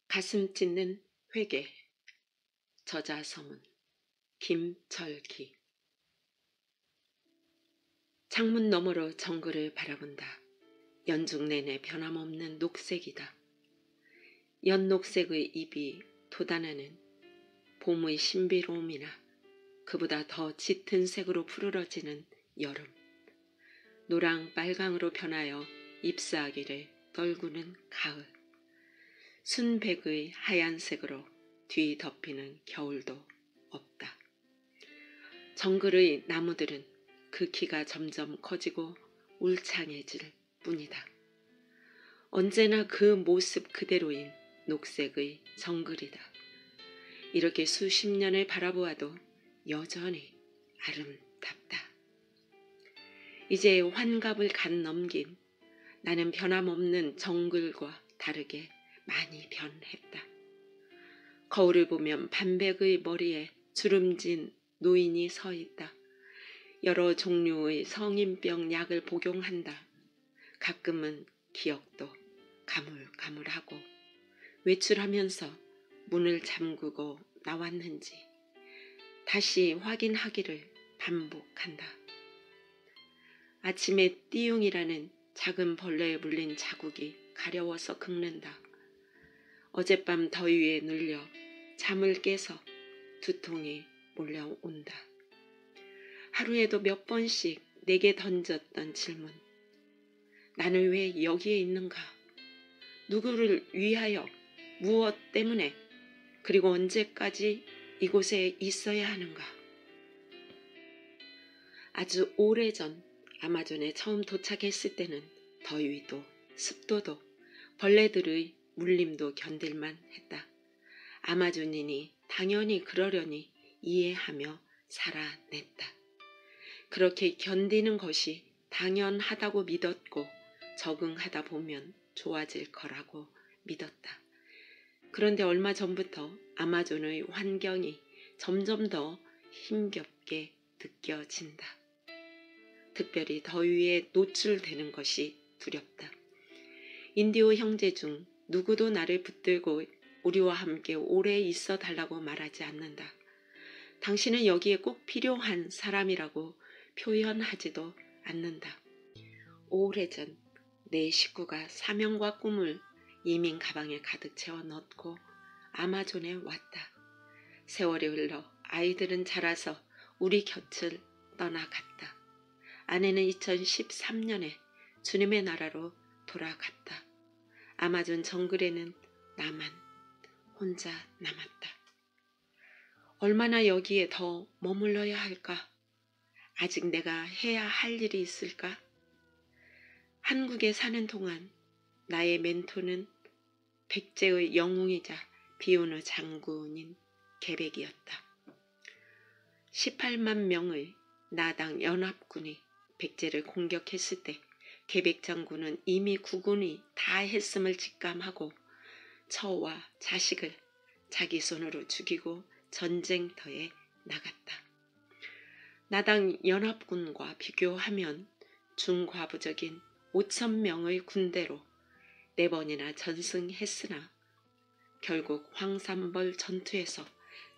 가슴 찢는 회개. 저자 서문. 김철기. 창문 너머로 정글을 바라본다. 연중 내내 변함없는 녹색이다. 연녹색의 잎이 돋아나는 봄의 신비로움이나 그보다 더 짙은 색으로 푸르러지는 여름. 노랑 빨강으로 변하여 잎사귀를 떨구는 가을. 순백의 하얀색으로 뒤덮이는 겨울도 없다. 정글의 나무들은 그 키가 점점 커지고 울창해질 뿐이다. 언제나 그 모습 그대로인 녹색의 정글이다. 이렇게 수십 년을 바라보아도 여전히 아름답다. 이제 환갑을 간 넘긴 나는 변함없는 정글과 다르게 많이 변했다. 거울을 보면 반백의 머리에 주름진 노인이 서 있다. 여러 종류의 성인병 약을 복용한다. 가끔은 기억도 가물가물하고 외출하면서 문을 잠그고 나왔는지 다시 확인하기를 반복한다. 아침에 띠용이라는 작은 벌레에 물린 자국이 가려워서 긁는다. 어젯밤 더위에 눌려 잠을 깨서 두통이 몰려온다. 하루에도 몇 번씩 내게 던졌던 질문. 나는 왜 여기에 있는가? 누구를 위하여? 무엇 때문에? 그리고 언제까지 이곳에 있어야 하는가? 아주 오래전 아마존에 처음 도착했을 때는 더위도 습도도 벌레들의 물림도 견딜만 했다. 아마존인이 당연히 그러려니 이해하며 살아냈다. 그렇게 견디는 것이 당연하다고 믿었고 적응하다 보면 좋아질 거라고 믿었다. 그런데 얼마 전부터 아마존의 환경이 점점 더 힘겹게 느껴진다. 특별히 더위에 노출되는 것이 두렵다. 인디오 형제 중 누구도 나를 붙들고 우리와 함께 오래 있어 달라고 말하지 않는다. 당신은 여기에 꼭 필요한 사람이라고 표현하지도 않는다. 오래전 내 식구가 사명과 꿈을 이민 가방에 가득 채워 넣고 아마존에 왔다. 세월이 흘러 아이들은 자라서 우리 곁을 떠나갔다. 아내는 2013년에 주님의 나라로 돌아갔다. 아마존 정글에는 나만 혼자 남았다. 얼마나 여기에 더 머물러야 할까? 아직 내가 해야 할 일이 있을까? 한국에 사는 동안 나의 멘토는 백제의 영웅이자 비운의 장군인 계백이었다. 18만 명의 나당 연합군이 백제를 공격했을 때 계백 장군은 이미 국군이 다 했음을 직감하고 처와 자식을 자기 손으로 죽이고 전쟁터에 나갔다. 나당 연합군과 비교하면 중과부적인 5,000명의 군대로 4번이나 전승했으나 결국 황산벌 전투에서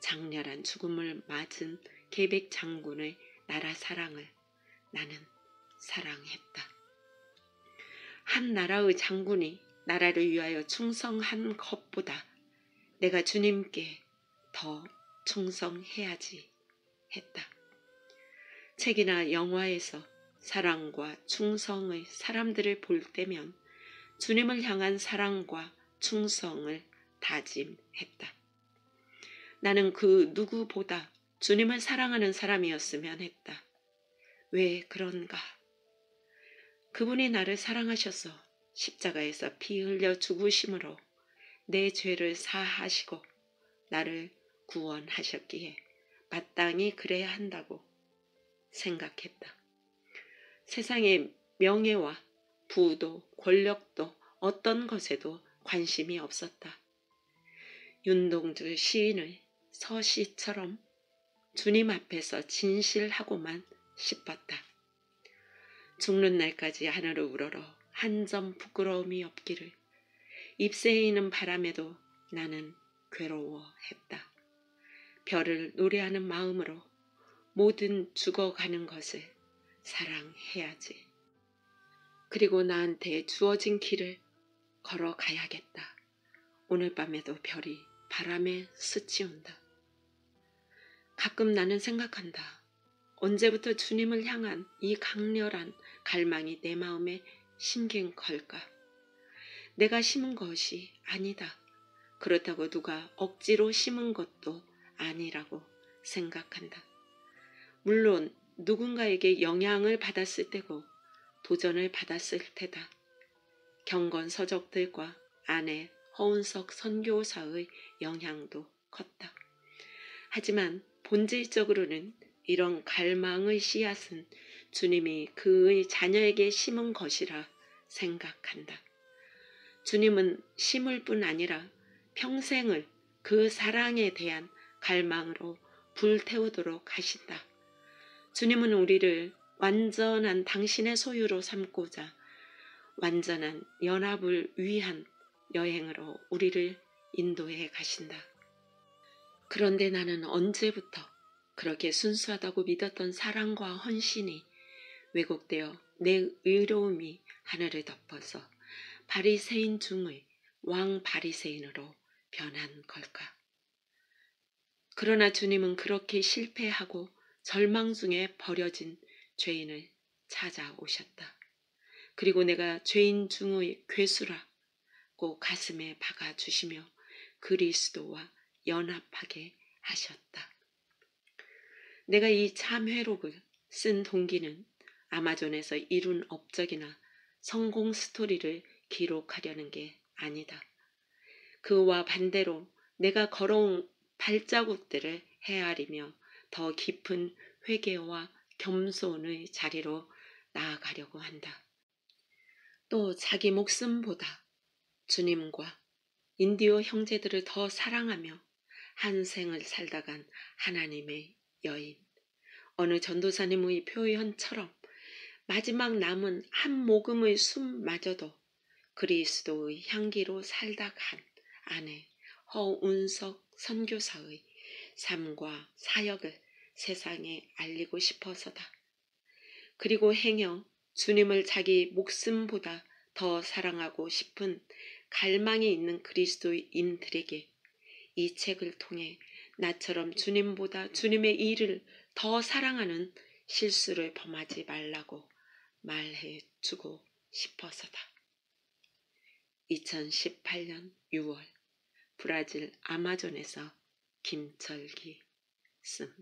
장렬한 죽음을 맞은 계백 장군의 나라 사랑을 나는 사랑했다. 한 나라의 장군이 나라를 위하여 충성한 것보다 내가 주님께 더 충성해야지 했다. 책이나 영화에서 사랑과 충성의 사람들을 볼 때면 주님을 향한 사랑과 충성을 다짐했다. 나는 그 누구보다 주님을 사랑하는 사람이었으면 했다. 왜 그런가? 그분이 나를 사랑하셔서 십자가에서 피 흘려 죽으심으로 내 죄를 사하시고 나를 구원하셨기에 마땅히 그래야 한다고 생각했다. 세상의 명예와 부도 권력도 어떤 것에도 관심이 없었다. 윤동주 시인의 서시처럼 주님 앞에서 진실하고만 싶었다. 죽는 날까지 하늘을 우러러 한 점 부끄러움이 없기를, 잎새이는 바람에도 나는 괴로워했다. 별을 노래하는 마음으로 모든 죽어가는 것을 사랑해야지. 그리고 나한테 주어진 길을 걸어가야겠다. 오늘 밤에도 별이 바람에 스치운다. 가끔 나는 생각한다. 언제부터 주님을 향한 이 강렬한 갈망이 내 마음에 심긴 걸까? 내가 심은 것이 아니다. 그렇다고 누가 억지로 심은 것도 아니라고 생각한다. 물론 누군가에게 영향을 받았을 때고 도전을 받았을 테다. 경건 서적들과 아내 허운석 선교사의 영향도 컸다. 하지만 본질적으로는 이런 갈망의 씨앗은 주님이 그의 자녀에게 심은 것이라 생각한다. 주님은 심을 뿐 아니라 평생을 그 사랑에 대한 갈망으로 불태우도록 하신다. 주님은 우리를 완전한 당신의 소유로 삼고자 완전한 연합을 위한 여행으로 우리를 인도해 가신다. 그런데 나는 언제부터 그렇게 순수하다고 믿었던 사랑과 헌신이 왜곡되어 내 의로움이 하늘을 덮어서 바리새인 중의 왕 바리새인으로 변한 걸까? 그러나 주님은 그렇게 실패하고 절망 중에 버려진 죄인을 찾아오셨다. 그리고 내가 죄인 중의 괴수라고 가슴에 박아주시며 그리스도와 연합하게 하셨다. 내가 이 참회록을 쓴 동기는 아마존에서 이룬 업적이나 성공 스토리를 기록하려는 게 아니다. 그와 반대로 내가 걸어온 발자국들을 헤아리며 더 깊은 회개와 겸손의 자리로 나아가려고 한다. 또 자기 목숨보다 주님과 인디오 형제들을 더 사랑하며 한 생을 살다간 하나님의 여인. 어느 전도사님의 표현처럼 마지막 남은 한 모금의 숨마저도 그리스도의 향기로 살다간 아내 허운석 선교사의 삶과 사역을 세상에 알리고 싶어서다. 그리고 행여 주님을 자기 목숨보다 더 사랑하고 싶은 갈망이 있는 그리스도인들에게 이 책을 통해 나처럼 주님보다 주님의 일을 더 사랑하는 실수를 범하지 말라고 말해주고 싶어서다. 2018년 6월 브라질 아마존에서 김철기 쓴